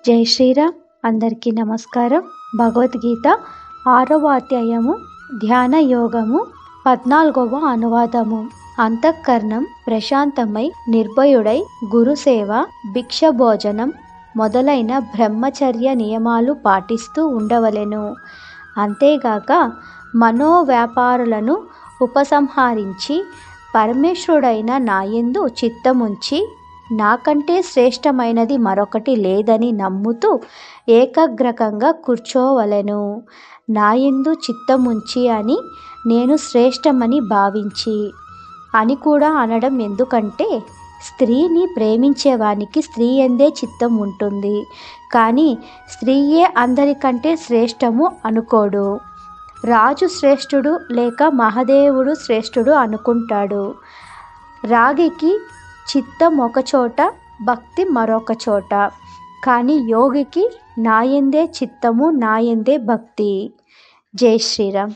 జై శ్రీరామ్. అందరికీ నమస్కారం. భగవద్గీత 6వ అధ్యాయము ధ్యాన యోగము 14వ అనువాదము. అంతఃకరణం ప్రశాంతమై నిర్భయుడై గురుసేవ, భిక్ష భోజనం మొదలైన బ్రహ్మచర్య నియమాలు పాటిస్తూ ఉండవలెను. అంతేగాక మనోవ్యాపారులను ఉపసంహరించి పరమేశ్వరుడైన నాయందు చిత్తముంచి నాకంటే శ్రేష్టమైనది మరొకటి లేదని నమ్ముతూ ఏకాగ్రకంగా కూర్చోవలెను. నాయందు చిత్తముంచి అని నేను శ్రేష్టమని భావించి అని కూడా అనడం ఎందుకంటే, స్త్రీని ప్రేమించేవానికి స్త్రీ ఎందే చిత్తం ఉంటుంది, కానీ స్త్రీయే అందరికంటే శ్రేష్టము అనుకోడు. రాజు శ్రేష్ఠుడు లేక మహాదేవుడు శ్రేష్ఠుడు అనుకుంటాడు. రాగికి చిత్తం ఒకచోట, భక్తి మరొక చోట. కానీ యోగికి నాయందే చిత్తము, నాయందే భక్తి. జై శ్రీరామ్.